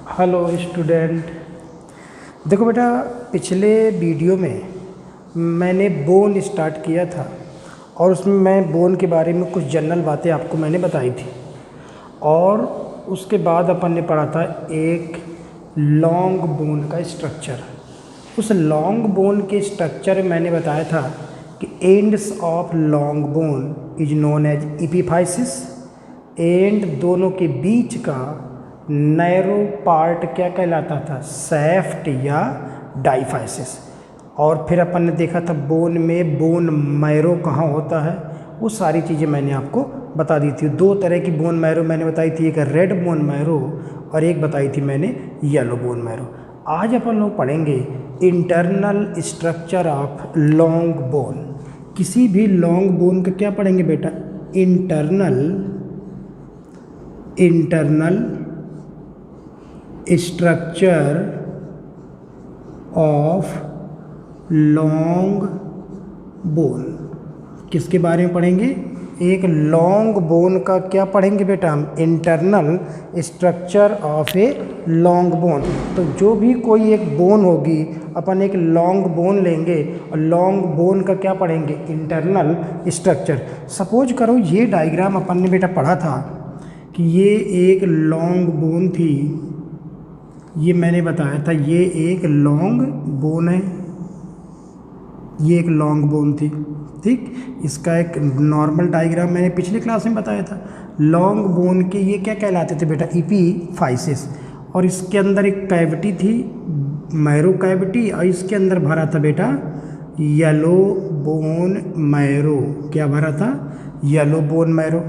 Hello student. देखो बेटा, पिछले वीडियो में मैंने बोन स्टार्ट किया था और उसमें मैं बोन के बारे में कुछ जनरल बातें आपको मैंने बताई थी। और उसके बाद अपन ने पढ़ा था एक लॉन्ग बोन का स्ट्रक्चर। उस लॉन्ग बोन के स्ट्रक्चर में मैंने बताया था कि ends of long bone is known as epiphysis. And दोनों के बीच का नैरो पार्ट क्या कहलाता था? सैफ्ट या डाइफाइसिस। और फिर अपन ने देखा था बोन में बोन मैरो कहाँ होता है, वो सारी चीज़ें मैंने आपको बता दी थी। दो तरह की बोन मैरो मैंने बताई थी, एक रेड बोन मैरो और एक बताई थी मैंने येलो बोन मैरो। आज अपन लोग पढ़ेंगे internal structure of long bone. किसी भी लॉन्ग बोन का क्या पढ़ेंगे बेटा? Internal structure of long bone. किसके बारे में पढ़ेंगे? एक लॉन्ग बोन का क्या पढ़ेंगे बेटा हम? Internal structure of a long bone. तो जो भी कोई एक बोन होगी, अपन एक लॉन्ग बोन लेंगे और लॉन्ग बोन का क्या पढ़ेंगे? Internal structure. सपोज करो ये डायग्राम अपन ने बेटा पढ़ा था कि ये एक लॉन्ग बोन थी। ये मैंने बताया था ये एक लॉन्ग बोन है, ये एक लॉन्ग बोन थी। ठीक, इसका एक नॉर्मल डायग्राम मैंने पिछले क्लास में बताया था। लॉन्ग बोन के ये क्या कहलाते थे बेटा? एपिफाइसिस। और इसके अंदर एक कैविटी थी, मैरो कैविटी, और इसके अंदर भरा था बेटा येलो बोन मैरो। क्या भरा था? Yellow bone marrow.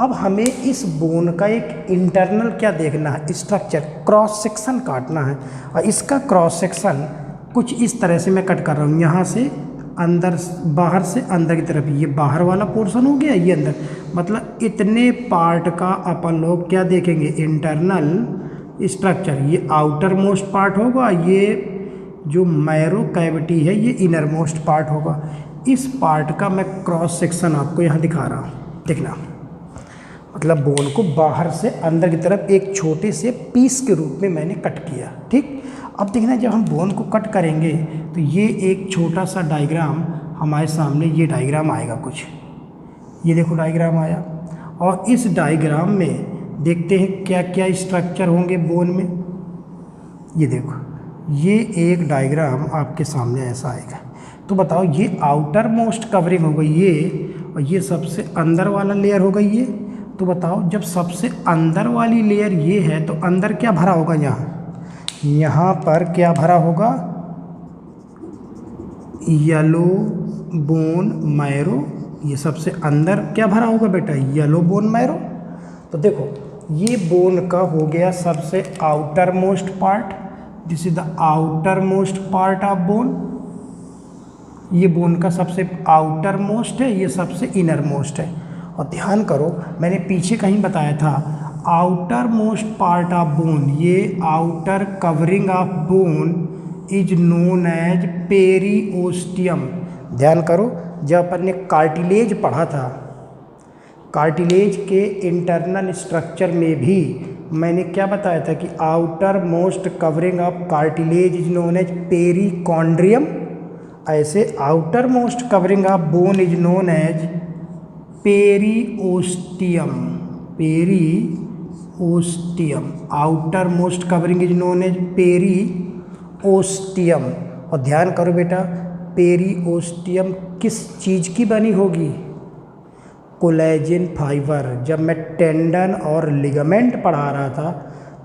अब हमें इस बोन का एक इंटरनल क्या देखना है? स्ट्रक्चर, क्रॉस सेक्शन काटना है। और इसका क्रॉस सेक्शन कुछ इस तरह से मैं कट कर रहा हूँ, यहाँ से अंदर, बाहर से अंदर की तरफ। ये बाहर वाला पोर्शन हो गया, ये अंदर। मतलब इतने पार्ट का अपन लोग क्या देखेंगे? Internal structure. ये आउटर मोस्ट पार्ट होगा, ये जो मैरो कैविटी है ये इनर मोस्ट पार्ट होगा। इस पार्ट का मैं क्रॉस सेक्शन आपको यहाँ दिखा रहा हूँ, देखना। मतलब बोन को बाहर से अंदर की तरफ एक छोटे से पीस के रूप में मैंने कट किया। ठीक, अब देखना जब हम बोन को कट करेंगे तो ये एक छोटा सा डायग्राम हमारे सामने, ये डायग्राम आएगा कुछ। ये देखो डायग्राम आया, और इस डायग्राम में देखते हैं क्या क्या स्ट्रक्चर होंगे बोन में। ये देखो, ये एक डायग्राम आपके सामने ऐसा आएगा। तो बताओ, ये आउटर मोस्ट कवरिंग हो गई ये, और ये सबसे अंदर वाला लेयर हो गई ये। तो बताओ, जब सबसे अंदर वाली लेयर ये है तो अंदर क्या भरा होगा? यहाँ पर क्या भरा होगा? Yellow bone marrow. ये सबसे अंदर क्या भरा होगा बेटा? Yellow bone marrow. तो देखो, ये बोन का हो गया सबसे outer most part. This is the outer most part of bone. ये बोन का सबसे आउटर मोस्ट है, ये सबसे इनर मोस्ट है। और ध्यान करो, मैंने पीछे कहीं बताया था outer most part of bone, ये outer covering of bone is known as periosteum. ध्यान करो, जब अपन ने कार्टिलेज पढ़ा था, कार्टिलेज के इंटरनल स्ट्रक्चर में भी मैंने क्या बताया था कि outer most covering of cartilage is known as perichondrium. ऐसे outer most covering of bone is known as periosteum. Periosteum, outer most covering is known as periosteum. और ध्यान करो बेटा, पेरिओस्टियम किस चीज़ की बनी होगी? Collagen fibre. जब मैं टेंडन और लिगामेंट पढ़ा रहा था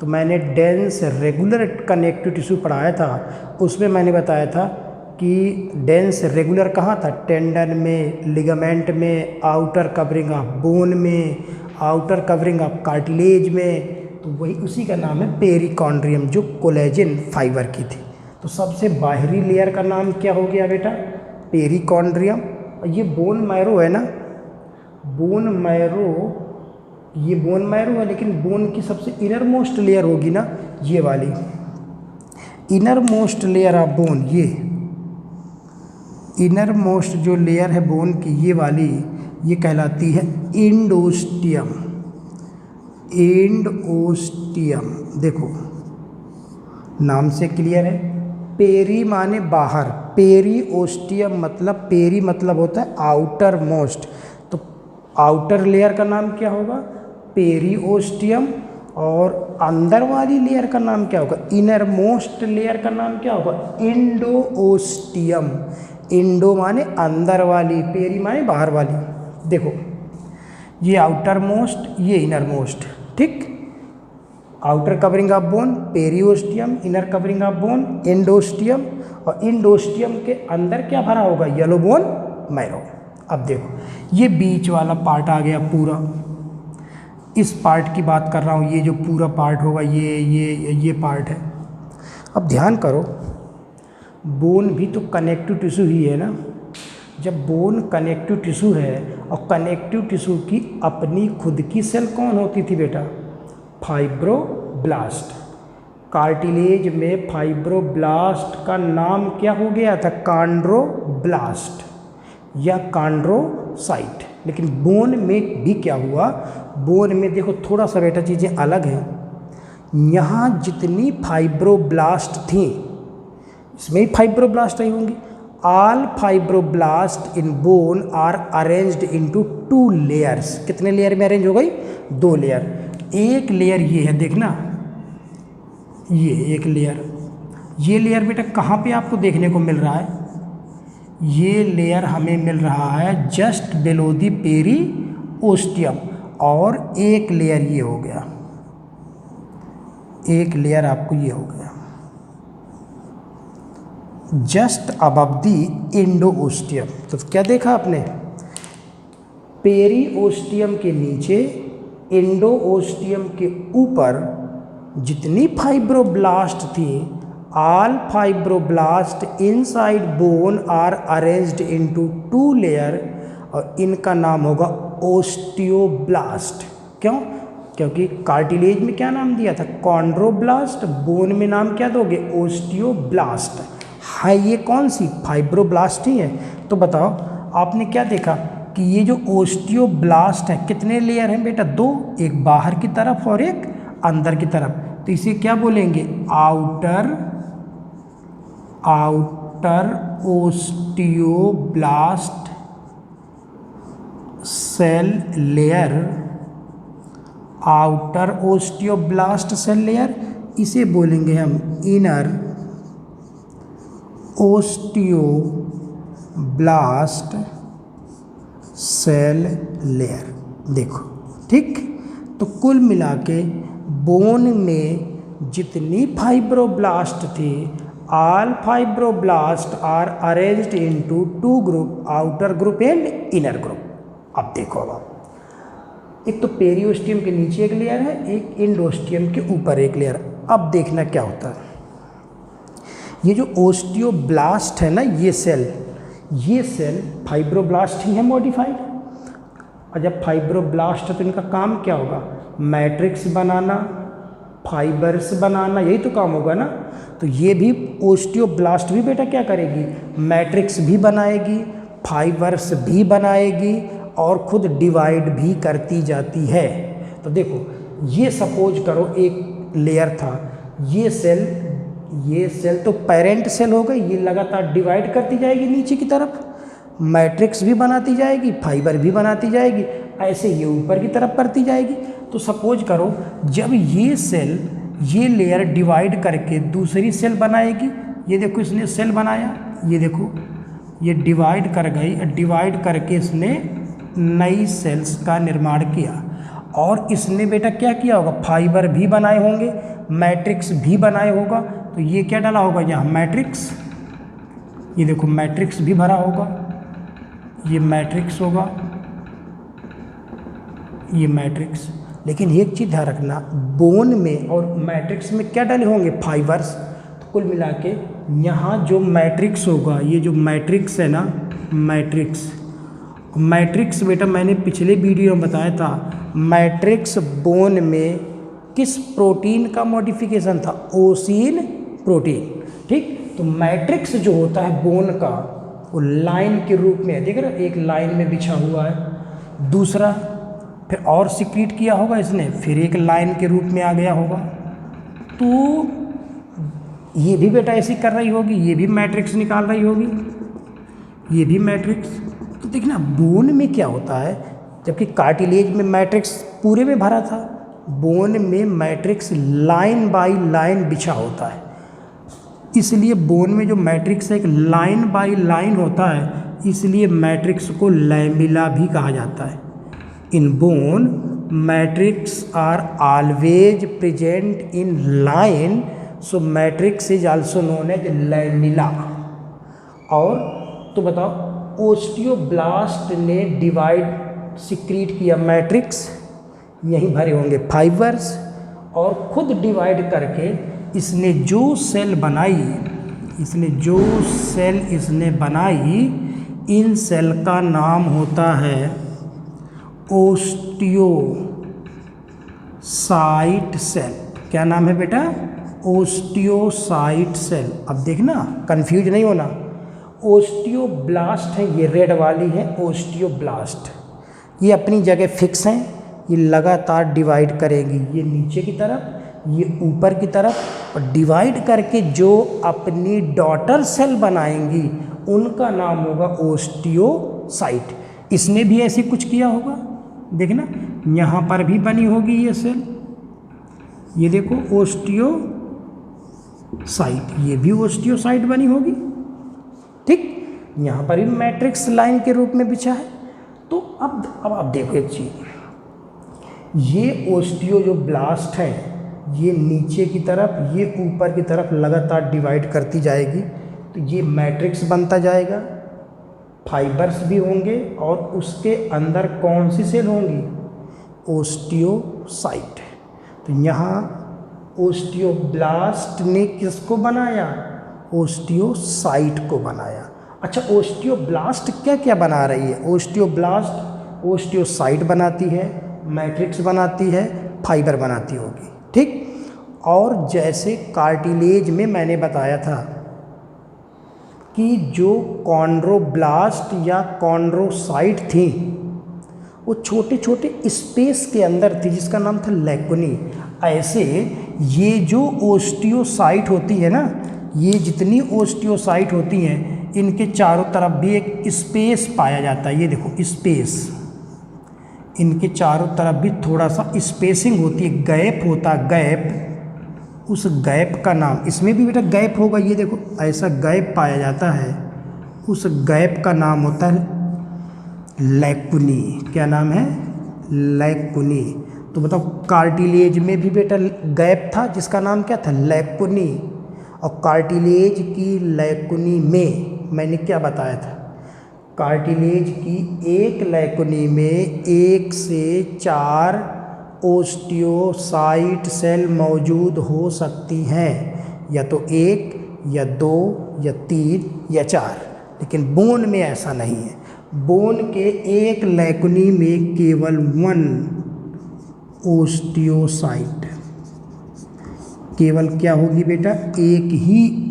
तो मैंने डेंस रेगुलर कनेक्टिव टिश्यू पढ़ाया था। उसमें मैंने बताया था कि डेंस रेगुलर कहाँ था? टेंडन में, लिगामेंट में, आउटर कवरिंग ऑफ बोन में, आउटर कवरिंग ऑफ कार्टिलेज में। तो वही उसी का नाम है पेरिकॉन्ड्रियम, जो कोलेजन फाइबर की थी। तो सबसे बाहरी लेयर का नाम क्या हो गया बेटा? पेरिकॉन्ड्रियम। और ये बोन मैरो है ना, बोन मैरो, ये बोन मैरो है, लेकिन बोन की सबसे इनर मोस्ट लेयर होगी ना, ये वाली inner most layer of bone. ये इनर मोस्ट जो लेयर है बोन की, ये वाली, ये कहलाती है एंडोस्टियम। एंडोस्टियम। देखो, नाम से क्लियर है। पेरी माने बाहर, पेरी ओस्टियम मतलब, पेरी मतलब होता है आउटर मोस्ट, तो आउटर लेयर का नाम क्या होगा? Periosteum. और अंदर वाली लेयर का नाम क्या होगा? इनर मोस्ट लेयर का नाम क्या होगा? Indo ostium. इंडो माने अंदर वाली, पेरी माने बाहर वाली। देखो ये आउटर मोस्ट, ये इनर मोस्ट, ठीक। Outer covering of bone periosteum, inner covering of bone endosteum, और इंडोस्टियम के अंदर क्या भरा होगा? Yellow bone marrow. अब देखो ये बीच वाला पार्ट आ गया पूरा, इस पार्ट की बात कर रहा हूँ, ये जो पूरा पार्ट होगा ये पार्ट है। अब ध्यान करो, बोन भी तो कनेक्टिव टिश्यू ही है ना। जब बोन कनेक्टिव टिश्यू है, और कनेक्टिव टिश्यू की अपनी खुद की सेल कौन होती थी बेटा? फाइब्रोब्लास्ट। कार्टिलेज में फाइब्रोब्लास्ट का नाम क्या हो गया था? कॉन्ड्रोब्लास्ट या कॉन्ड्रोसाइट। लेकिन बोन में भी क्या हुआ? बोन में देखो थोड़ा सा बेटा चीज़ें अलग हैं। यहाँ जितनी फाइब्रोब्लास्ट थी, इसमें ही फाइब्रोब्लास्ट आई होंगी। All fibroblast in bone are arranged into 2 layers. कितने लेयर में अरेंज हो गई? 2 लेयर। एक लेयर ये है, देखना ये एक लेयर, ये लेयर बेटा कहाँ पे आपको देखने को मिल रहा है? ये लेयर हमें मिल रहा है just below the periosteum. और एक लेयर ये हो गया, एक लेयर आपको ये हो गया just above the Indo ostium. तो क्या देखा आपने? पेरी ओस्टियम के नीचे, इंडो ओस्टियम के ऊपर जितनी फाइब्रोब्लास्ट थी, all fibroblast inside bone are arranged into 2 layer, और इनका नाम होगा ओस्टियोब्लास्ट। क्यों? क्योंकि कार्टिलेज में क्या नाम दिया था? कॉन्ड्रोब्लास्ट। बोन में नाम क्या दोगे? ओस्टियोब्लास्ट। हाँ, ये कौन सी? फाइब्रोब्लास्ट ही है। तो बताओ आपने क्या देखा कि ये जो ओस्टियोब्लास्ट है, कितने लेयर हैं बेटा? 2, एक बाहर की तरफ और एक अंदर की तरफ। तो इसे क्या बोलेंगे? Outer osteoblast cell layer, outer osteoblast cell layer. इसे बोलेंगे हम इनर ओस्टियोब्लास्ट सेल लेयर। देखो ठीक। तो कुल मिला के बोन में जितनी फाइब्रोब्लास्ट थी, all fibroblast are arranged into 2 group, outer group and inner group. अब देखो, अब एक तो पेरियोस्टियम के नीचे एक लेयर है, एक इंडोस्टियम के ऊपर एक लेयर। अब देखना क्या होता है। ये जो ओस्टियोब्लास्ट है ना, ये सेल फाइब्रोब्लास्ट ही है मॉडिफाइड। और जब फाइब्रोब्लास्ट है तो इनका काम क्या होगा? मैट्रिक्स बनाना, फाइबर्स बनाना, यही तो काम होगा ना। तो ये भी ओस्टियोब्लास्ट भी बेटा क्या करेगी? मैट्रिक्स भी बनाएगी, फाइबर्स भी बनाएगी, और खुद डिवाइड भी करती जाती है। तो देखो ये सपोज करो एक लेयर था, ये सेल तो पेरेंट सेल हो गई, ये लगातार डिवाइड करती जाएगी नीचे की तरफ, मैट्रिक्स भी बनाती जाएगी, फाइबर भी बनाती जाएगी, ऐसे ये ऊपर की तरफ करती जाएगी। तो सपोज करो जब ये लेयर डिवाइड करके दूसरी सेल बनाएगी, ये देखो इसने सेल बनाया, ये देखो ये डिवाइड कर गई, डिवाइड करके इसने नई सेल्स का निर्माण किया। और इसने बेटा क्या किया होगा? फाइबर भी बनाए होंगे, मैट्रिक्स भी बनाए होगा। तो ये क्या डाला होगा यहाँ? मैट्रिक्स। ये देखो मैट्रिक्स भी भरा होगा, ये मैट्रिक्स होगा, ये मैट्रिक्स। लेकिन एक चीज़ ध्यान रखना, बोन में और मैट्रिक्स में क्या डाले होंगे? फाइबर्स। तो कुल मिला के यहाँ जो मैट्रिक्स होगा, ये जो मैट्रिक्स है ना, मैट्रिक्स बेटा मैंने पिछले वीडियो में बताया था, मैट्रिक्स बोन में किस प्रोटीन का मॉडिफिकेशन था? ओसिन प्रोटीन। ठीक। तो मैट्रिक्स जो होता है बोन का, वो लाइन के रूप में, देख रहे हो एक लाइन में बिछा हुआ है, दूसरा फिर और सिक्रीट किया होगा इसने, फिर एक लाइन के रूप में आ गया होगा। तो ये भी बेटा ऐसी कर रही होगी, ये भी मैट्रिक्स निकाल रही होगी, ये भी मैट्रिक्स। तो देखना बोन में क्या होता है, जबकि कार्टिलेज में मैट्रिक्स पूरे में भरा था, बोन में मैट्रिक्स लाइन बाय लाइन बिछा होता है। इसलिए बोन में जो मैट्रिक्स है एक लाइन बाय लाइन होता है, इसलिए मैट्रिक्स को लैमिला भी कहा जाता है। In bone matrix are always present in line, so matrix is also known as lamella. और तो बताओ ओस्टियोब्लास्ट ने डिवाइड सिक्रीट किया मैट्रिक्स, यहीं भरे होंगे फाइबर्स, और खुद डिवाइड करके इसने जो सेल बनाई, इसने बनाई, इन सेल का नाम होता है ओस्टियोसाइट सेल। क्या नाम है बेटा? Osteocyte cell. अब देखना कंफ्यूज नहीं होना, ओस्टियोब्लास्ट है, ये रेड वाली है ओस्टियोब्लास्ट, ये अपनी जगह फिक्स हैं, ये लगातार डिवाइड करेंगी, ये नीचे की तरफ, ये ऊपर की तरफ, और डिवाइड करके जो अपनी डॉटर सेल बनाएंगी उनका नाम होगा ओस्टियोसाइट। इसने भी ऐसे कुछ किया होगा, देखना यहाँ पर भी बनी होगी ये सेल, ये देखो ओस्टियोसाइट, ये भी ओस्टियोसाइट बनी होगी, ठीक। यहाँ पर भी मैट्रिक्स लाइन के रूप में बिछा है। तो अब आप देखो एक चीज़, ये ओस्टियो जो ब्लास्ट है, ये नीचे की तरफ, ये ऊपर की तरफ लगातार डिवाइड करती जाएगी, तो ये मैट्रिक्स बनता जाएगा, फाइबर्स भी होंगे, और उसके अंदर कौन सी सेल होंगी? ओस्टियोसाइट। तो यहाँ ओस्टियोब्लास्ट ने किसको बनाया? ओस्टियोसाइट को बनाया। अच्छा, ओस्टियोब्लास्ट क्या क्या बना रही है? ओस्टियोब्लास्ट ओस्टियोसाइट बनाती है, मैट्रिक्स बनाती है, फाइबर बनाती होगी, ठीक। और जैसे कार्टिलेज में मैंने बताया था कि जो कॉन्ड्रोब्लास्ट या कॉन्ड्रोसाइट थी वो छोटे छोटे स्पेस के अंदर थी जिसका नाम था लैकुनी। ऐसे ये जो ओस्टियोसाइट होती है ना, ये जितनी ओस्टियोसाइट होती हैं इनके चारों तरफ भी एक स्पेस पाया जाता है। ये देखो स्पेस, इनके चारों तरफ भी थोड़ा सा स्पेसिंग होती है, गैप होता है, गैप। उस गैप का नाम, इसमें भी बेटा गैप होगा, ये देखो ऐसा गैप पाया जाता है, उस गैप का नाम होता है लैकुनी। क्या नाम है? लैकुनी। तो बताओ कार्टिलेज में भी बेटा गैप था जिसका नाम क्या था? लैकुनी। और कार्टिलेज की लैकुनी में मैंने क्या बताया था? कार्टिलेज की एक लैकुनी में 1 से 4 ओस्टियोसाइट सेल मौजूद हो सकती हैं, या तो 1 या 2 या 3 या 4, लेकिन बोन में ऐसा नहीं है। बोन के एक लैकुनी में केवल 1 ओस्टियोसाइट, केवल क्या होगी बेटा? एक ही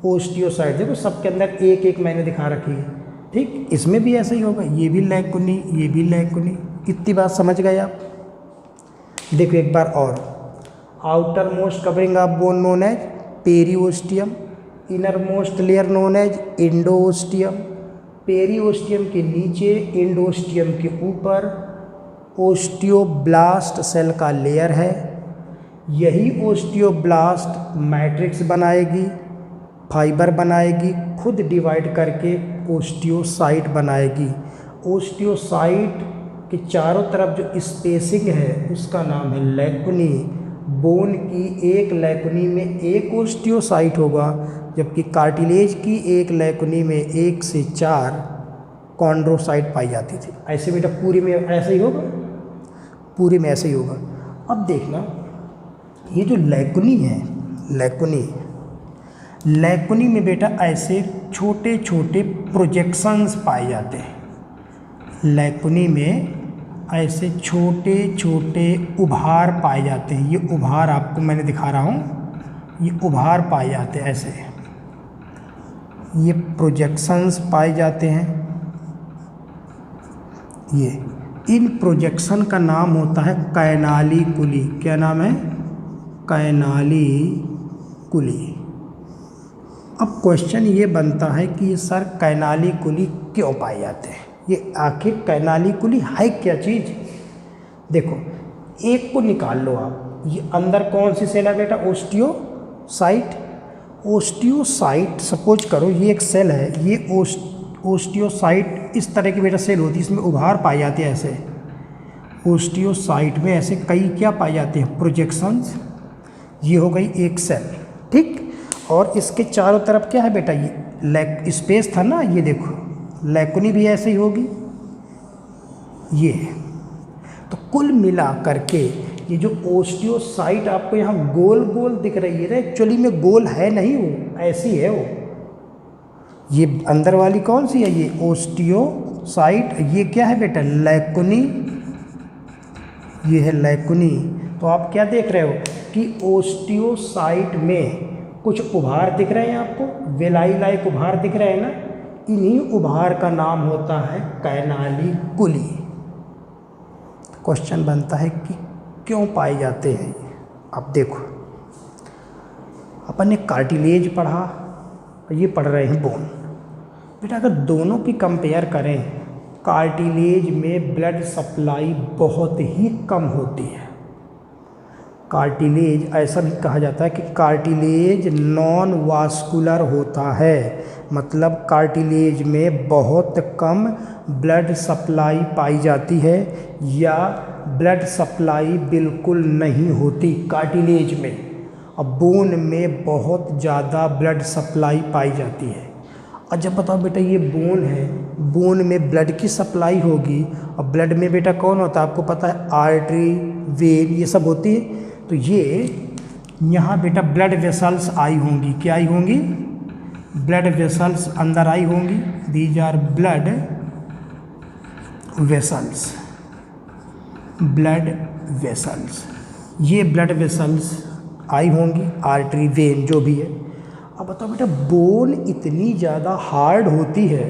ओस्टियोसाइट। देखो सबके अंदर एक एक मैंने दिखा रखी है, ठीक। इसमें भी ऐसा ही होगा, ये भी लैकुनी, ये भी लैकुनी। इतनी बात समझ गए आप? देखो एक बार और, outer most covering of bone known as periosteum, inner most layer known as endosteum. Periosteum के नीचे, एंडोस्टियम के ऊपर ओस्टियोब्लास्ट सेल का लेयर है। यही ओस्टियोब्लास्ट मैट्रिक्स बनाएगी, फाइबर बनाएगी, खुद डिवाइड करके ओस्टियोसाइट बनाएगी। ओस्टियोसाइट के चारों तरफ जो स्पेसिंग है उसका नाम है लैकुनी। बोन की एक लैकुनी में एक ओस्टियोसाइट होगा, जबकि कार्टिलेज की एक लैकुनी में 1 से 4 कॉन्ड्रोसाइट पाई जाती थी। ऐसे बेटा पूरे में ऐसा ही होगा, पूरे में ऐसे ही होगा। अब देखना ये जो लैकुनी है, लैकुनी में बेटा ऐसे छोटे छोटे प्रोजेक्शंस पाए जाते हैं। लैकुनी में ऐसे छोटे छोटे उभार पाए जाते हैं। ये उभार आपको मैंने दिखा रहा हूँ, ये उभार पाए जाते हैं, ऐसे ये प्रोजेक्शंस पाए जाते हैं। ये इन प्रोजेक्शन का नाम होता है कैनालिकुली। क्या नाम है? कैनालिकुली। अब क्वेश्चन ये बनता है कि सर कैनालिकुली क्यों पाए जाते हैं, ये आखिर कैनालिकुली है क्या चीज़। देखो एक को निकाल लो आप, ये अंदर कौन सी सेल है बेटा, ओस्टियोसाइट। ओस्टियोसाइट सपोज करो ये एक सेल है, ये ओस्टियोसाइट इस तरह की बेटा सेल होती है, इसमें उभार पाए जाते हैं ऐसे। ओस्टियोसाइट में ऐसे कई क्या पाए जाते हैं, प्रोजेक्शंस। ये हो गई एक सेल, ठीक। और इसके चारों तरफ क्या है बेटा, ये स्पेस था ना, ये देखो लैकुनी भी ऐसे ही होगी ये। तो कुल मिला करके ये जो ओस्टियोसाइट आपको यहाँ गोल गोल दिख रही है, एक्चुअली में गोल है नहीं, वो ऐसी है वो। ये अंदर वाली कौन सी है, ये ओस्टियोसाइट। ये क्या है बेटा, लैकुनी, ये है लैकुनी। तो आप क्या देख रहे हो कि ओस्टियोसाइट में कुछ उभार दिख रहे हैं आपको, वेलाई लाइक उभार दिख रहे हैं ना, इन्हीं उभार का नाम होता है कैनालिकुली। क्वेश्चन बनता है कि क्यों पाए जाते हैं। अब देखो अपन ने कार्टिलेज पढ़ा, ये पढ़ रहे हैं बोन। बेटा अगर दोनों की कंपेयर करें, कार्टिलेज में ब्लड सप्लाई बहुत ही कम होती है। कार्टिलेज ऐसा भी कहा जाता है कि कार्टिलेज नॉन वास्कुलर होता है, मतलब कार्टिलेज में बहुत कम ब्लड सप्लाई पाई जाती है या ब्लड सप्लाई बिल्कुल नहीं होती कार्टिलेज में। अब बोन में बहुत ज़्यादा ब्लड सप्लाई पाई जाती है। और जब बताओ बेटा ये बोन है, बोन में ब्लड की सप्लाई होगी, और ब्लड में बेटा कौन होता है आपको पता है, आर्टरी, वेन, ये सब होती है। तो ये यहाँ बेटा ब्लड वेसल्स आई होंगी, क्या आई होंगी, ब्लड वेसल्स अंदर आई होंगी, these are blood vessels, blood vessels, ये ब्लड वेसल्स आई होंगी, आर्टरी, वेन जो भी है। अब बताओ बेटा बोन इतनी ज़्यादा हार्ड होती है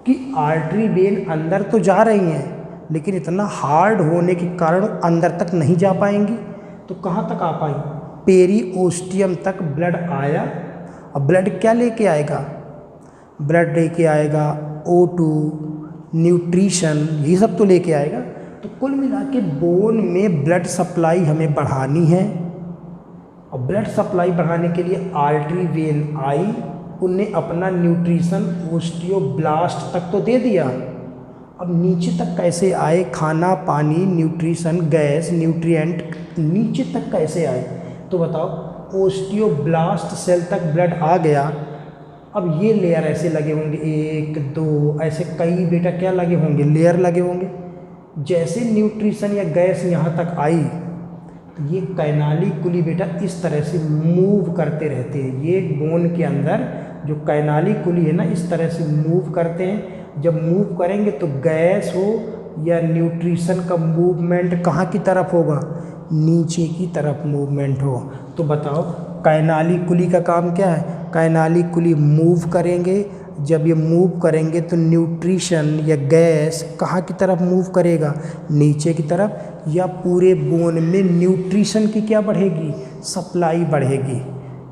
कि आर्टरी, वेन अंदर तो जा रही हैं लेकिन इतना हार्ड होने के कारण अंदर तक नहीं जा पाएंगी। तो कहाँ तक आ पाई, पेरीओस्टियम तक ब्लड आया। और ब्लड क्या लेके आएगा, ब्लड लेके आएगा O2, न्यूट्रिशन, ये सब तो लेके आएगा। तो कुल मिला के बोन में ब्लड सप्लाई हमें बढ़ानी है, और ब्लड सप्लाई बढ़ाने के लिए आर्टरी, वेन आई, उनने अपना न्यूट्रिशन ओस्टियोब्लास्ट तक तो दे दिया। अब नीचे तक कैसे आए, खाना, पानी, न्यूट्रिशन, गैस, न्यूट्रिएंट नीचे तक कैसे आए। तो बताओ ओस्टियोब्लास्ट सेल तक ब्लड आ गया। अब ये लेयर ऐसे लगे होंगे, 1 2 ऐसे कई बेटा क्या लगे होंगे, लेयर लगे होंगे। जैसे न्यूट्रिशन या गैस यहाँ तक आई तो ये कैनालिकुली बेटा इस तरह से मूव करते रहते हैं। ये बोन के अंदर जो कैनालिकुली है ना, इस तरह से मूव करते हैं। जब मूव करेंगे तो गैस हो या न्यूट्रिशन का मूवमेंट कहाँ की तरफ होगा, नीचे की तरफ मूवमेंट हो। तो बताओ कैनालिकुली का काम क्या है, कैनालिकुली मूव करेंगे। जब ये मूव करेंगे तो न्यूट्रिशन या गैस कहाँ की तरफ मूव करेगा, नीचे की तरफ, या पूरे बोन में न्यूट्रिशन की क्या बढ़ेगी, सप्लाई बढ़ेगी।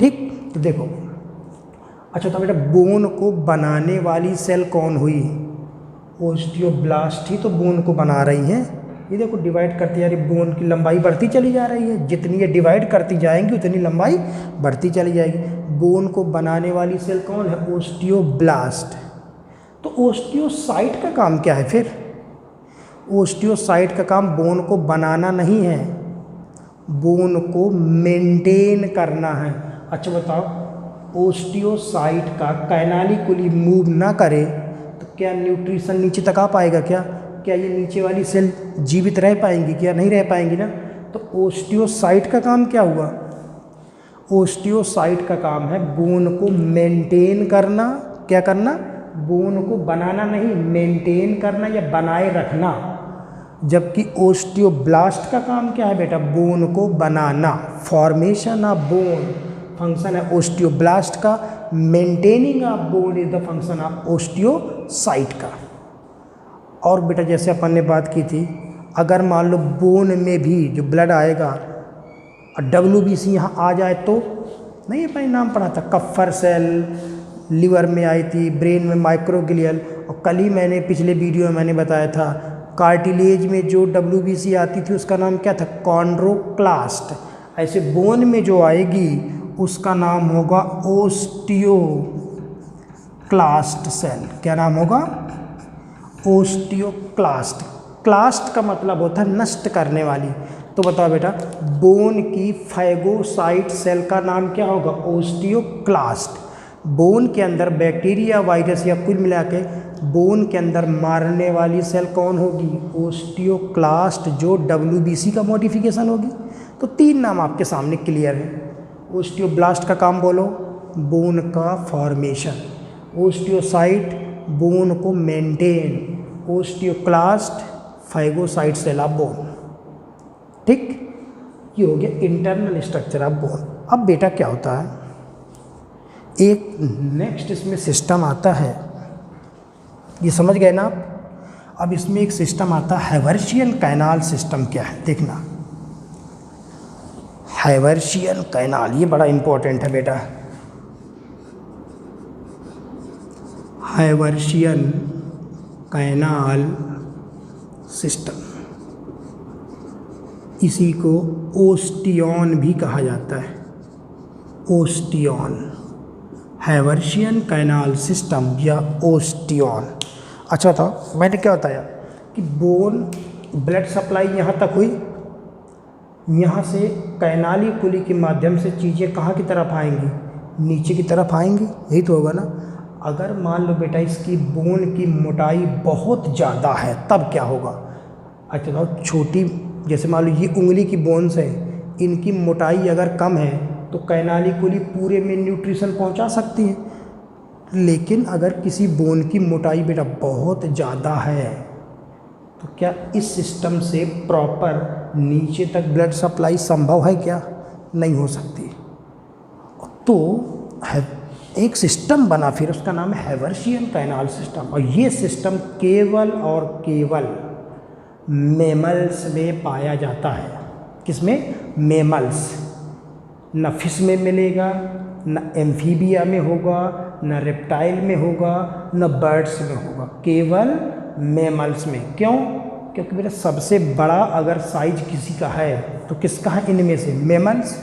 ठीक, तो देखो अच्छा तो बेटा बोन को बनाने वाली सेल कौन हुई, ओस्टियोब्लास्ट ही तो बोन को बना रही हैं। ये देखो डिवाइड करती जा रही, बोन की लंबाई बढ़ती चली जा रही है, जितनी ये डिवाइड करती जाएंगी उतनी लंबाई बढ़ती चली जाएगी। बोन को बनाने वाली सेल कौन है, ओस्टियोब्लास्ट। तो ओस्टियोसाइट का काम क्या है फिर, ओस्टियोसाइट का काम बोन को बनाना नहीं है, बोन को मेंटेन करना है। अच्छा बताओ ओस्टियोसाइट का कैनालिकुली मूव ना करे तो क्या न्यूट्रिशन नीचे तक आ पाएगा, क्या ये नीचे वाली सेल जीवित रह पाएंगी, क्या नहीं रह पाएंगी ना। तो ओस्टियोसाइट का काम क्या हुआ, ओस्टियोसाइट का काम है बोन को मेंटेन करना, क्या करना, बोन को बनाना नहीं, मेंटेन करना या बनाए रखना। जबकि ओस्टियोब्लास्ट का काम क्या है बेटा, बोन को बनाना, फॉर्मेशन ऑफ बोन फंक्शन है ओस्टियोब्लास्ट का, maintaining of bone is the function of osteocyte का। और बेटा जैसे अपन ने बात की थी, अगर मान लो बोन में भी जो ब्लड आएगा और WBC यहाँ आ जाए तो नहीं अपने नाम पढ़ा था, कफ्फर सेल लिवर में आई थी, ब्रेन में माइक्रोग्लियल, और कल ही मैंने पिछले वीडियो में मैंने बताया था कार्टिलेज में जो WBC आती थी उसका नाम क्या था, कॉन्ड्रोक्लास्ट। ऐसे बोन में जो आएगी उसका नाम होगा ओस्टियोक्लास्ट सेल। क्या नाम होगा, ओस्टियोक्लास्ट। क्लास्ट का मतलब होता है नष्ट करने वाली। तो बताओ बेटा, बोन की फैगोसाइट सेल का नाम क्या होगा, ओस्टियोक्लास्ट। बोन के अंदर बैक्टीरिया, वायरस या कुल मिला के बोन के अंदर मारने वाली सेल कौन होगी, ओस्टियोक्लास्ट, जो WBC का मॉडिफिकेशन होगी। तो 3 नाम आपके सामने क्लियर है। ओस्टियोब्लास्ट का काम बोलो, बोन का फॉर्मेशन। ओस्टियोसाइट, बोन को maintain. Osteoclast, phagocyte cell of bone. ठीक, ये हो गया इंटरनल स्ट्रक्चर ऑफ बोन। अब बेटा क्या होता है, एक नेक्स्ट इसमें सिस्टम आता है, ये समझ गए ना आप। अब इसमें एक सिस्टम आता है हैवर्शियन कैनाल सिस्टम। क्या है देखना, हैवर्शियन कैनाल, ये बड़ा इंपॉर्टेंट है बेटा। हैवर्शियन कैनाल सिस्टम, इसी को ओस्टियन भी कहा जाता है, ओस्टियन, हैवर्शियन कैनाल सिस्टम या ओस्टियन। अच्छा था, मैंने क्या बताया कि बोन ब्लड सप्लाई यहाँ तक हुई, यहाँ से कैनाली कुली के माध्यम से चीज़ें कहाँ की तरफ आएंगी, नीचे की तरफ आएंगी, यही तो होगा ना। अगर मान लो बेटा इसकी बोन की मोटाई बहुत ज़्यादा है तब क्या होगा। अच्छा तो छोटी, जैसे मान लो ये उंगली की बोन्स है, इनकी मोटाई अगर कम है तो कैनाली कुली पूरे में न्यूट्रिशन पहुंचा सकती है। लेकिन अगर किसी बोन की मोटाई बेटा बहुत ज़्यादा है तो क्या इस सिस्टम से प्रॉपर नीचे तक ब्लड सप्लाई संभव है क्या, नहीं हो सकती। तो एक सिस्टम बना, फिर उसका नाम है हैवर्शियन कैनाल सिस्टम। और ये सिस्टम केवल और केवल मेमल्स में पाया जाता है। किसमें, मेमल्स। न फिश में मिलेगा, न एम्फीबिया में होगा, न रेप्टाइल में होगा, न बर्ड्स में होगा, केवल मेमल्स में। क्यों, क्योंकि मेरा सबसे बड़ा अगर साइज किसी का है तो किसका है, इनमें से मेमल्स।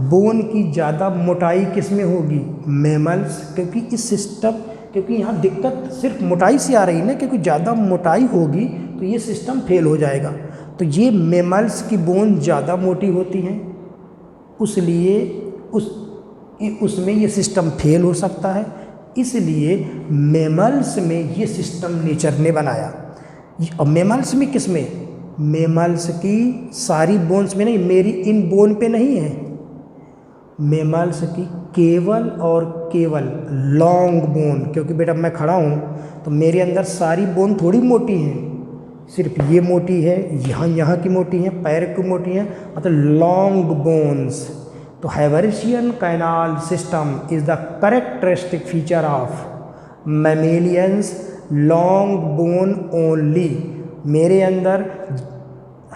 बोन की ज़्यादा मोटाई किस में होगी, मेमल्स। क्योंकि इस सिस्टम, क्योंकि यहाँ दिक्कत सिर्फ मोटाई से आ रही है ना, क्योंकि ज़्यादा मोटाई होगी तो ये सिस्टम फेल हो जाएगा। तो ये मेमल्स की बोन ज़्यादा मोटी होती हैं, उसलिए उसमें ये सिस्टम फेल हो सकता है। इसलिए मेमल्स में ये सिस्टम नेचर ने बनाया। और मेमल्स में किस में, मेमल्स की सारी बोन्स में नहीं, मेरी इन बोन पे नहीं है, मेमल्स की केवल और केवल लॉन्ग बोन। क्योंकि बेटा मैं खड़ा हूँ तो मेरे अंदर सारी बोन थोड़ी मोटी हैं, सिर्फ ये मोटी है, यहाँ की मोटी है, पैर की मोटी है, मतलब लॉन्ग बोन्स। तो Haversian canal system is the characteristic feature of mammalians long bone only. मेरे अंदर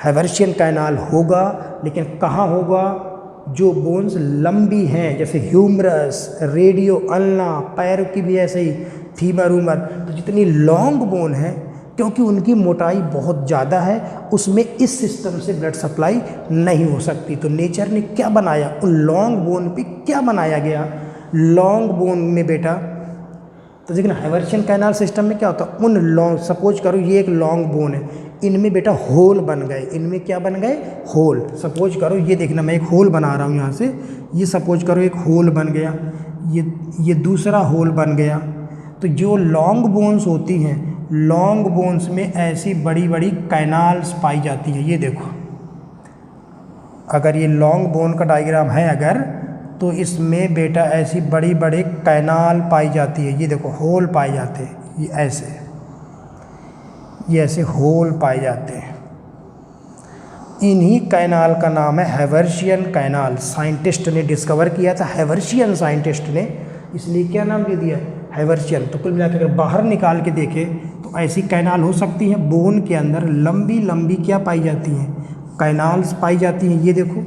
हैवर्शियन कैनाल होगा, लेकिन कहाँ होगा, जो बोन्स लंबी हैं, जैसे ह्यूमरस, रेडियो अल्ना, पैर की भी ऐसे ही, फीमर उमर। तो जितनी लॉन्ग बोन है, क्योंकि उनकी मोटाई बहुत ज़्यादा है, उसमें इस सिस्टम से ब्लड सप्लाई नहीं हो सकती। तो नेचर ने क्या बनाया, उन लॉन्ग बोन पे क्या बनाया गया, लॉन्ग बोन में बेटा। तो देखना हैवर्शियन कैनाल सिस्टम में क्या होता है, उन लॉन्ग, सपोज करो ये एक लॉन्ग बोन है, इनमें बेटा होल बन गए। इनमें क्या बन गए, होल। सपोज करो ये देखना, मैं एक होल बना रहा हूँ यहाँ से, ये सपोज करो एक होल बन गया, ये दूसरा होल बन गया। तो जो लॉन्ग बोन्स होती हैं, लॉन्ग बोन्स में ऐसी बड़ी बड़ी कैनाल्स पाई जाती है। ये देखो, अगर ये लॉन्ग बोन का डायग्राम है अगर, तो इसमें बेटा ऐसी बड़ी बड़ी कैनाल पाई जाती है। ये देखो होल पाए जाते हैं, ये ऐसे होल पाए जाते हैं। इन्हीं कैनाल का नाम है हैवर्शियन कैनाल। साइंटिस्ट ने डिस्कवर किया था, हैवर्शियन साइंटिस्ट ने, इसलिए क्या नाम दे दिया, हैवर्शियन। तो कुल मिलाकर अगर बाहर निकाल के देखें तो ऐसी कैनाल हो सकती हैं, बोन के अंदर लंबी लंबी क्या पाई जाती हैं, कैनाल्स पाई जाती हैं। ये देखो,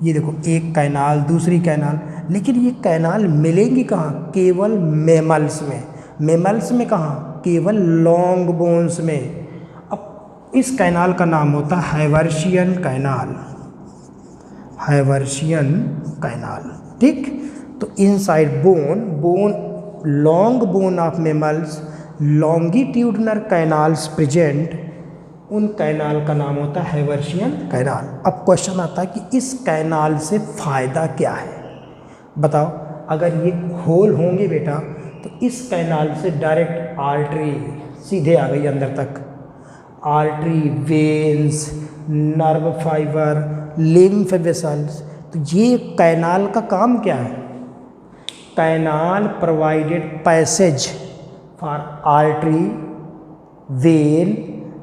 ये देखो एक कैनाल, दूसरी कैनाल, लेकिन ये कैनाल मिलेंगी कहाँ? केवल मैमल्स में। मैमल्स में कहाँ? केवल लॉन्ग बोन्स में। अब इस कैनाल का नाम होता है हैवर्शियन कैनाल। हैवर्शियन कैनाल, ठीक। तो inside bone long bone of mammals, longitudinal canals present, उन कैनाल का नाम होता है हैवर्शियन कैनाल। अब क्वेश्चन आता है कि इस कैनाल से फ़ायदा क्या है? बताओ। अगर ये होल होंगे बेटा तो इस कैनाल से डायरेक्ट आर्टरी सीधे आ गई अंदर तक। Artery, veins, nerve fibre, lymph vessels. तो ये कैनाल का काम क्या है? Canal provided passage for artery, when,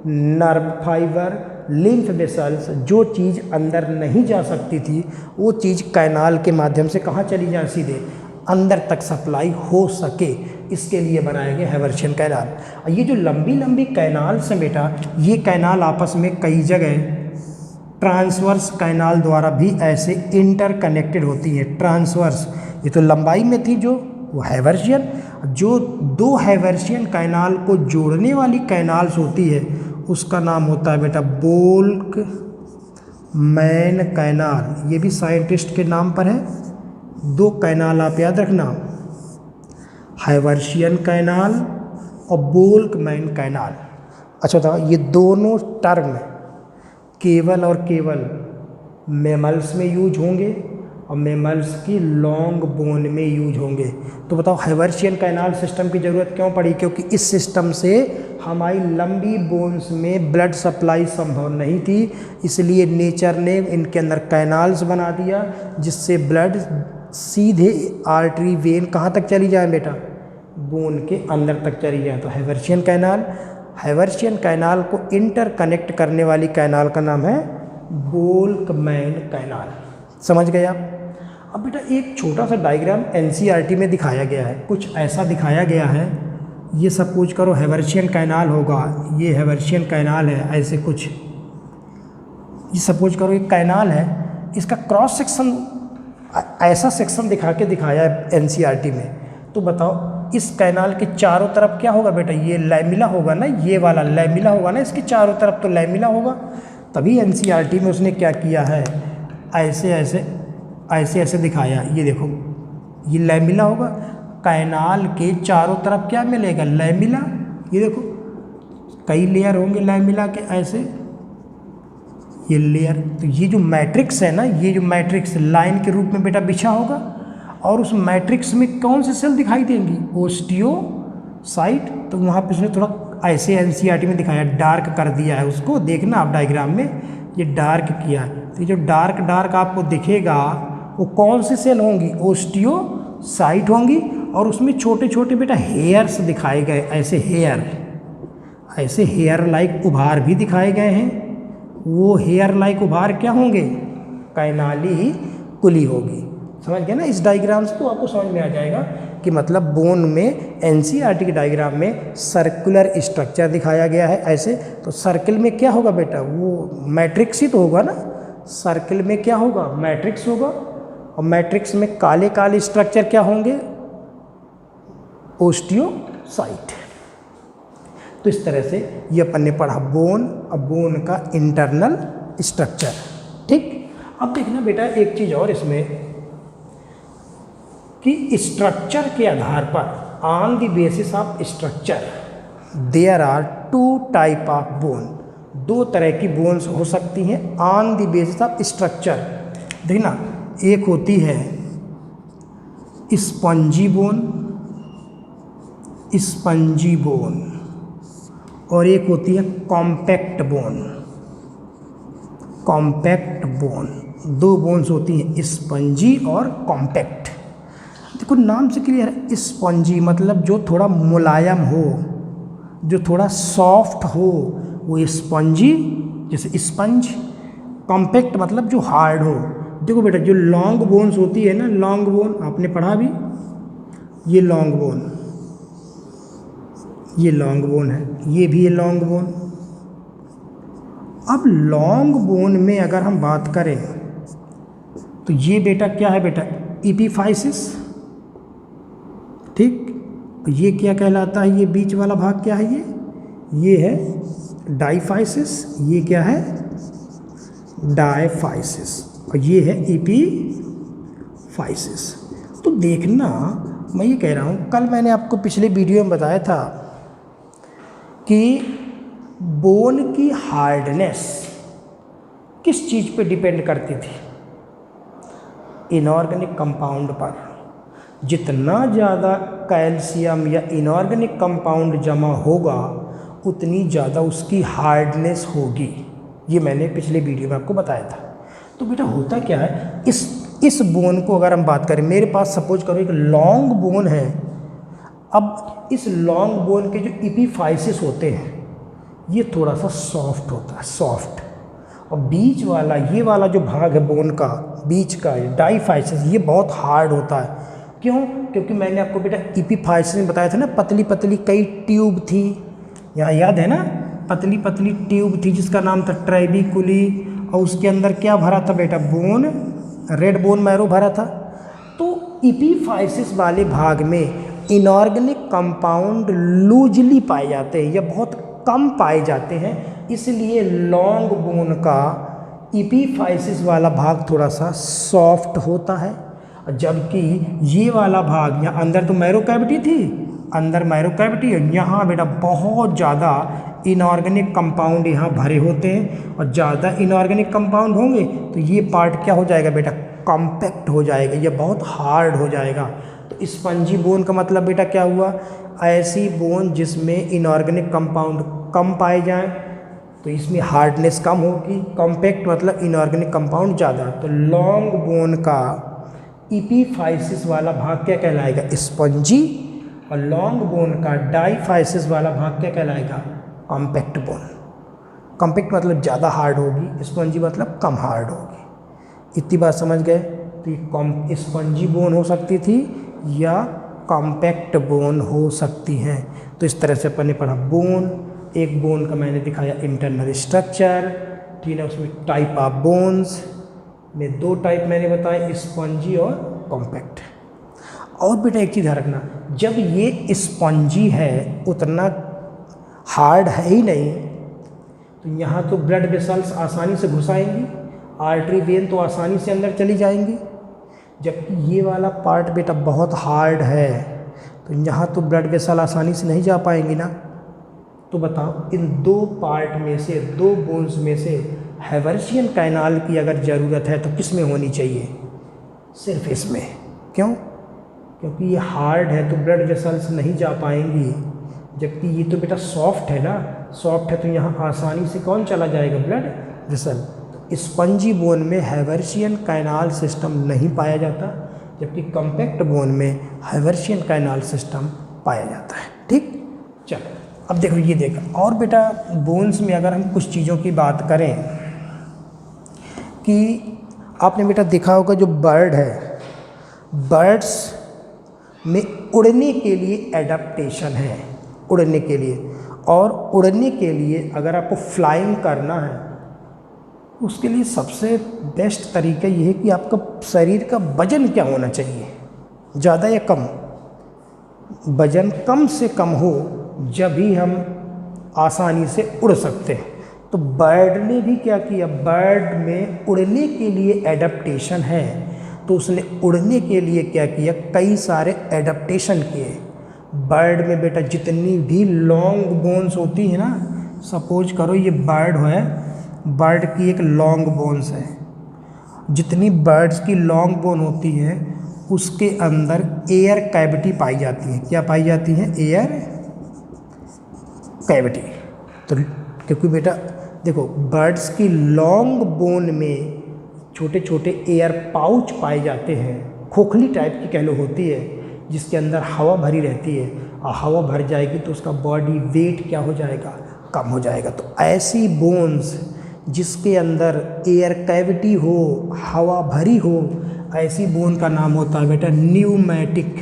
nerve fibre, lymph vessels. जो चीज़ अंदर नहीं जा सकती थी वो चीज़ कैनाल के माध्यम से कहाँ चली जाए? सीधे अंदर तक सप्लाई हो सके, इसके लिए बनाया गया हैवर्शियन कैनाल। ये जो लंबी लंबी कैनाल्स हैं बेटा, ये कैनाल आपस में कई जगह ट्रांसवर्स कैनाल द्वारा भी ऐसे इंटरकनेक्टेड होती है। ट्रांसवर्स, ये तो लंबाई में थी जो वो हैवर्शियन, जो दो हैवर्शियन कैनाल को जोड़ने वाली कैनाल्स होती है उसका नाम होता है बेटा बोल्क मैन कैनाल। ये भी साइंटिस्ट के नाम पर है। दो कैनाल आप याद रखना, हैवर्शियन कैनाल और बोल्क मैन कैनाल। अच्छा बताओ, ये दोनों टर्म केवल और केवल मैमल्स में यूज होंगे और मैमल्स की लॉन्ग बोन में यूज होंगे। तो बताओ हैवर्शियन कैनाल सिस्टम की ज़रूरत क्यों पड़ी? क्योंकि इस सिस्टम से हमारी लंबी बोन्स में ब्लड सप्लाई संभव नहीं थी, इसलिए नेचर ने इनके अंदर कैनाल्स बना दिया जिससे ब्लड सीधे आर्टरी, वेन कहाँ तक चली जाए बेटा? बोन के अंदर तक चली जाए। तो हैवर्शियन कैनाल को इंटरकनेक्ट करने वाली कैनाल का नाम है बोल्क मैन कैनाल। समझ गए आप? अब बेटा एक छोटा सा डायग्राम एनसीईआरटी में दिखाया गया है। कुछ ऐसा दिखाया गया है, ये सपोज करो हैवर्शियन कैनाल होगा, ये हैवर्शियन कैनाल है, ऐसे कुछ। ये सपोज करो एक कैनाल है, इसका क्रॉस सेक्शन ऐसा सेक्शन दिखा के दिखाया है एनसीईआरटी में। तो बताओ इस कैनाल के चारों तरफ क्या होगा बेटा? ये लैमिला होगा ना, ये वाला लैमिला होगा ना, इसके चारों तरफ तो लैमिला होगा। तभी एनसीईआरटी में उसने क्या किया है, ऐसे ऐसे दिखाया। ये देखो ये लैमिला होगा, कैनाल के चारों तरफ क्या मिलेगा? लैमिला। ये देखो कई लेयर होंगे लैमिला के, ऐसे ये लेयर। तो ये जो मैट्रिक्स है ना, ये जो मैट्रिक्स लाइन के रूप में बेटा बिछा होगा और उस मैट्रिक्स में कौन से सेल दिखाई देंगी? ओस्टियोसाइट। तो वहाँ पे उसने थोड़ा ऐसे एनसीईआरटी में दिखाया, डार्क कर दिया है उसको। देखना आप डायग्राम में ये डार्क किया है। तो ये जो डार्क आपको दिखेगा वो कौन से सेल होंगी? ओस्टियोसाइट होंगी। और उसमें छोटे छोटे बेटा हेयर्स दिखाए गए, ऐसे हेयर लाइक उभार भी दिखाए गए हैं। वो हेयर लाइक उभार क्या होंगे? कैनाली कुली होगी। समझ गए ना इस डायग्राम से? तो आपको समझ में आ जाएगा कि मतलब बोन में एनसीईआरटी के डायग्राम में सर्कुलर स्ट्रक्चर दिखाया गया है ऐसे। तो सर्कल में क्या होगा बेटा? वो मैट्रिक्स ही तो होगा ना। सर्कल में क्या होगा? मैट्रिक्स होगा। और मैट्रिक्स में काले काले स्ट्रक्चर क्या होंगे? ओस्टियोसाइट। तो इस तरह से ये अपन ने पढ़ा बोन और बोन का इंटरनल स्ट्रक्चर। ठीक। अब देखना बेटा एक चीज़ और इसमें कि स्ट्रक्चर के आधार पर, on the basis of structure there are two type of bone. दो तरह की बोन्स हो सकती हैं on the basis of structure. देखना, एक होती है स्पंजी बोन और एक होती है कॉम्पैक्ट बोन। दो बोन्स होती हैं, स्पंजी और कॉम्पैक्ट। देखो नाम से क्लियर है, स्पंजी मतलब जो थोड़ा मुलायम हो, जो थोड़ा सॉफ्ट हो, वो स्पंजी, जैसे स्पंज। कॉम्पैक्ट मतलब जो हार्ड हो। देखो बेटा जो लॉन्ग बोन्स होती है ना, लॉन्ग बोन आपने पढ़ा भी, ये लॉन्ग बोन, ये लॉन्ग बोन है, ये भी है लॉन्ग बोन। अब लॉन्ग बोन में अगर हम बात करें तो ये बेटा क्या है बेटा, इपीफाइसिस, ठीक। ये क्या कहलाता है, ये बीच वाला भाग क्या है, ये है डाईफाइसिस, ये क्या है डायफाइसिस, और ये है इपीफाइसिस। तो देखना, मैं ये कह रहा हूँ, कल मैंने आपको पिछले वीडियो में बताया था कि बोन की हार्डनेस किस चीज़ पे डिपेंड करती थी, इनऑर्गेनिक कंपाउंड पर। जितना ज़्यादा कैल्शियम या इनऑर्गेनिक कंपाउंड जमा होगा उतनी ज़्यादा उसकी हार्डनेस होगी, ये मैंने पिछले वीडियो में आपको बताया था। तो बेटा होता क्या है, इस बोन को अगर हम बात करें, मेरे पास सपोज करो एक लॉन्ग बोन है। अब इस लॉन्ग बोन के जो इपीफाइसिस होते हैं ये थोड़ा सा सॉफ्ट होता है, सॉफ्ट, और बीच वाला ये वाला जो भाग है बोन का, बीच का डाईफाइसिस, ये बहुत हार्ड होता है। क्यों? क्योंकि मैंने आपको बेटा इपीफाइसिस में बताया था ना, पतली पतली कई ट्यूब थी, यहाँ याद है ना, पतली पतली ट्यूब थी जिसका नाम था ट्राइबिकुली, और उसके अंदर क्या भरा था बेटा, बोन, रेड बोन मैरो भरा था। तो इपीफाइसिस वाले भाग में इनऑर्गेनिक कंपाउंड लूजली पाए जाते हैं या बहुत कम पाए जाते हैं, इसलिए लॉन्ग बोन का इपीफाइसिस वाला भाग थोड़ा सा सॉफ्ट होता है, जबकि ये वाला भाग, यहाँ अंदर तो मैरो कैविटी थी, अंदर मैरो कैविटी है, यहाँ बेटा बहुत ज़्यादा इनऑर्गेनिक कंपाउंड यहाँ भरे होते हैं, और ज़्यादा इनऑर्गेनिक कंपाउंड होंगे तो ये पार्ट क्या हो जाएगा बेटा, कॉम्पैक्ट हो जाएगा, ये बहुत हार्ड हो जाएगा। तो स्पंजी बोन का मतलब बेटा क्या हुआ, ऐसी बोन जिसमें इनऑर्गेनिक कंपाउंड कम पाए जाएं, तो इसमें हार्डनेस कम होगी, कॉम्पैक्ट मतलब इनऑर्गेनिक कंपाउंड ज़्यादा। तो लॉन्ग बोन का इपीफाइसिस वाला भाग क्या कहलाएगा, स्पंजी, और लॉन्ग बोन का डाईफाइसिस वाला भाग क्या कहलाएगा, कॉम्पैक्ट बोन। कॉम्पैक्ट मतलब ज़्यादा हार्ड होगी, स्पंजी मतलब कम हार्ड होगी। इतनी बात समझ गए? तो ये स्पंजी बोन हो सकती थी या कॉम्पैक्ट बोन हो सकती हैं। तो इस तरह से अपन ने पढ़ा बोन, एक बोन का मैंने दिखाया इंटरनल स्ट्रक्चर, ठीक है, उसमें टाइप ऑफ बोन्स में दो टाइप मैंने बताए, स्पंजी और कॉम्पैक्ट। और बेटा एक चीज़ ध्यान रखना, जब ये स्पंजी है उतना हार्ड है ही नहीं, तो यहाँ तो ब्लड वेसल्स आसानी से घुस आएंगी, आर्टरी वेन तो आसानी से अंदर चली जाएंगी, जबकि ये वाला पार्ट बेटा बहुत हार्ड है, तो यहाँ तो ब्लड वेसल आसानी से नहीं जा पाएंगी ना। तो बताओ इन दो पार्ट में से, दो बोन्स में से हैवर्शियन कैनाल की अगर ज़रूरत है तो किस में होनी चाहिए, सिर्फ इसमें। क्यों? क्योंकि ये हार्ड है तो ब्लड वेसल्स नहीं जा पाएंगी, जबकि ये तो बेटा सॉफ्ट है ना, सॉफ्ट है तो यहाँ आसानी से कौन चला जाएगा, ब्लड वेसल। तो स्पंजी बोन में हैवर्शियन कैनाल सिस्टम नहीं पाया जाता, जबकि कॉम्पैक्ट बोन में हैवर्शियन कैनाल सिस्टम पाया जाता है। ठीक, चलो अब देखो, ये देखो। और बेटा बोन्स में अगर हम कुछ चीज़ों की बात करें कि आपने बेटा देखा होगा जो बर्ड है, बर्ड्स में उड़ने के लिए एडाप्टेशन है, उड़ने के लिए, और उड़ने के लिए अगर आपको फ्लाइंग करना है उसके लिए सबसे बेस्ट तरीका ये है कि आपका शरीर का वजन क्या होना चाहिए, ज़्यादा या कम। वजन कम से कम हो जब ही हम आसानी से उड़ सकते हैं। तो बर्ड ने भी क्या किया, बर्ड में उड़ने के लिए एडाप्टेशन है, तो उसने उड़ने के लिए क्या किया, कई सारे एडाप्टेशन किए। बर्ड में बेटा जितनी भी लॉन्ग बोन्स होती है ना, सपोज करो ये बर्ड है, बर्ड की एक लॉन्ग बोन्स है, जितनी बर्ड्स की लॉन्ग बोन होती है उसके अंदर एयर कैविटी पाई जाती है। क्या पाई जाती है, एयर कैविटी। तो क्योंकि बेटा देखो बर्ड्स की लॉन्ग बोन में छोटे छोटे एयर पाउच पाए जाते हैं, खोखली टाइप की कह लो होती है, जिसके अंदर हवा भरी रहती है, और हवा भर जाएगी तो उसका बॉडी वेट क्या हो जाएगा, कम हो जाएगा। तो ऐसी बोन्स जिसके अंदर एयर कैविटी हो, हवा भरी हो, ऐसी बोन का नाम होता है बेटा न्यूमैटिक।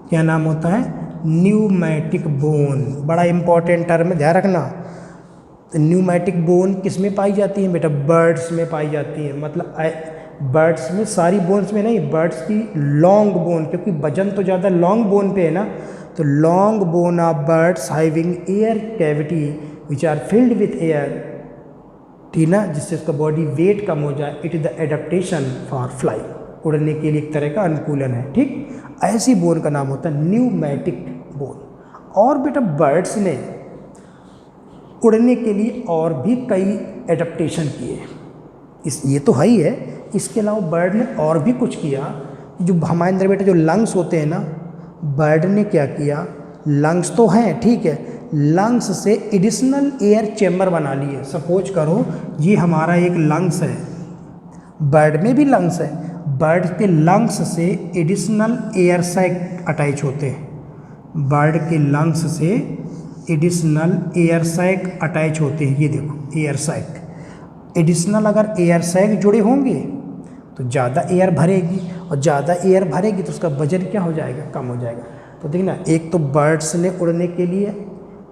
क्या नाम होता है, न्यूमैटिक बोन। बड़ा इंपॉर्टेंट टर्म, ध्यान रखना। तो न्यूमैटिक बोन किस में पाई जाती है बेटा, बर्ड्स में पाई जाती है। बर्ड्स में, सारी बोन्स में नहीं, बर्ड्स की लॉन्ग बोन, क्योंकि वजन तो ज़्यादा लॉन्ग बोन पे है ना, तो long bone of birds having air cavity which are filled with air, ठीक ना, जिससे उसका बॉडी वेट कम हो जाए। It is the adaptation for fly, उड़ने के लिए एक तरह का अनुकूलन है, ठीक। ऐसी बोन का नाम होता है न्यूमैटिक बोन। और बेटा बर्ड्स ने उड़ने के लिए और भी कई एडेप्टेशन किए, ये तो है ही है, इसके अलावा बर्ड ने और भी कुछ किया। जो हमारे अंदर बेटा जो लंग्स होते हैं ना, बर्ड ने क्या किया, लंग्स तो हैं ठीक है, लंग्स से एडिशनल एयर चैम्बर बना लिए। सपोज करो ये हमारा एक लंग्स है, बर्ड में भी लंग्स है, बर्ड के लंग्स से एडिशनल एयर सैक अटैच होते हैं, बर्ड के लंग्स से एडिशनल एयर सैक अटैच होते हैं। ये देखो एयर सैक, एडिशनल अगर एयर सैक जुड़े होंगे तो ज़्यादा एयर भरेगी, और ज़्यादा एयर भरेगी तो उसका वजन क्या हो जाएगा, कम हो जाएगा। तो देखना, एक तो बर्ड्स ने उड़ने के लिए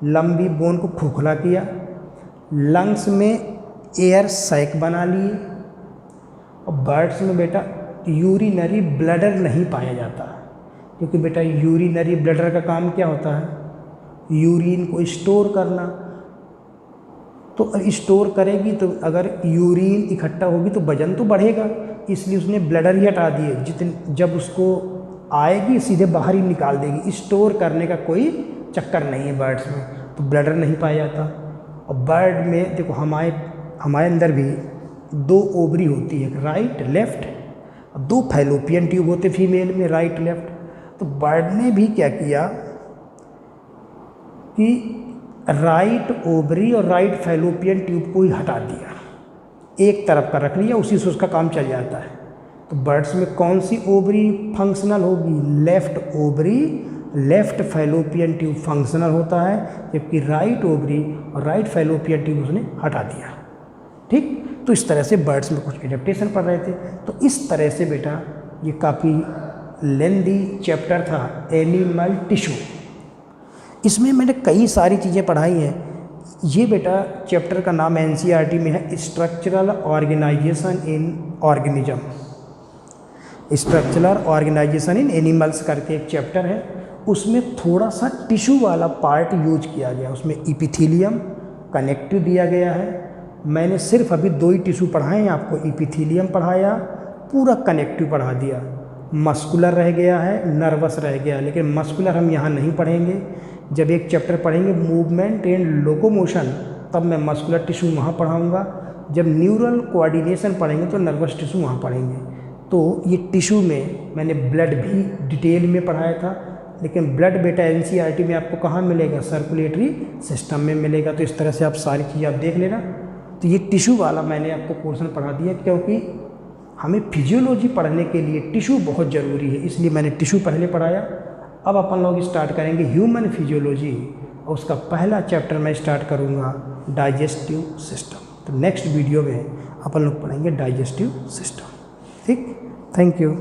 लंबी बोन को खोखला किया, लंग्स में एयर सैक बना लिए, और बर्ड्स में बेटा यूरिनरी ब्लडर नहीं पाया जाता, क्योंकि बेटा यूरिनरी ब्लडर का काम क्या होता है, यूरिन को स्टोर करना। तो स्टोर करेगी तो अगर यूरिन इकट्ठा होगी तो वजन तो बढ़ेगा, इसलिए उसने ब्लडर ही हटा दिए। जितने जब उसको आएगी सीधे बाहर ही निकाल देगी, स्टोर करने का कोई चक्कर नहीं है बर्ड्स में, तो ब्लडर नहीं पाया जाता। और बर्ड में देखो हमारे अंदर भी 2 ओवरी होती है, राइट लेफ्ट, 2 फैलोपियन ट्यूब होते फीमेल में, राइट लेफ्ट। तो बर्ड ने भी क्या किया कि राइट ओवरी और राइट फैलोपियन ट्यूब को ही हटा दिया, एक तरफ का रख लिया, उसी से उसका काम चल जाता है। तो बर्ड्स में कौन सी ओवरी फंक्शनल होगी, left ovary, left fallopian tube functional होता है, जबकि राइट ओवरी और राइट फैलोपियन ट्यूब उसने हटा दिया, ठीक। तो इस तरह से बर्ड्स में कुछ एडेप्टेशन पढ़ रहे थे। तो इस तरह से बेटा ये काफ़ी लेंदी चैप्टर था एनिमल टिश्यू, इसमें मैंने कई सारी चीज़ें पढ़ाई हैं। ये बेटा चैप्टर का नाम एनसीईआरटी में है structural organisation in organism, structural organisation in animals करके एक चैप्टर है, उसमें थोड़ा सा टिश्यू वाला पार्ट यूज किया गया, उसमें इपिथीलियम कनेक्टिव दिया गया है। मैंने सिर्फ अभी 2 ही टिश्यू पढ़ाए हैं आपको, इपिथीलियम पढ़ाया, पूरा कनेक्टिव पढ़ा दिया, मस्कुलर रह गया है, नर्वस रह गया, लेकिन मस्कुलर हम यहाँ नहीं पढ़ेंगे। जब एक चैप्टर पढ़ेंगे मूवमेंट एंड लोकोमोशन, तब मैं मस्कुलर टिश्यू वहाँ पढ़ाऊँगा। जब न्यूरल कोऑर्डिनेशन पढ़ेंगे तो नर्वस टिश्यू वहाँ पढ़ेंगे। तो ये टिश्यू में मैंने ब्लड भी डिटेल में पढ़ाया था, लेकिन ब्लड बेटा एनसीईआरटी में आपको कहाँ मिलेगा, सर्कुलेटरी सिस्टम में मिलेगा। तो इस तरह से आप सारी चीज़ें आप देख लेना। तो ये टिश्यू वाला मैंने आपको पोर्शन पढ़ा दिया, क्योंकि हमें फिजियोलॉजी पढ़ने के लिए टिश्यू बहुत ज़रूरी है, इसलिए मैंने टिश्यू पहले पढ़ाया। अब अपन लोग स्टार्ट करेंगे ह्यूमन फिजियोलॉजी, और उसका पहला चैप्टर मैं स्टार्ट करूँगा डाइजेस्टिव सिस्टम। तो नेक्स्ट वीडियो में अपन लोग पढ़ेंगे डाइजेस्टिव सिस्टम, ठीक। Thank you.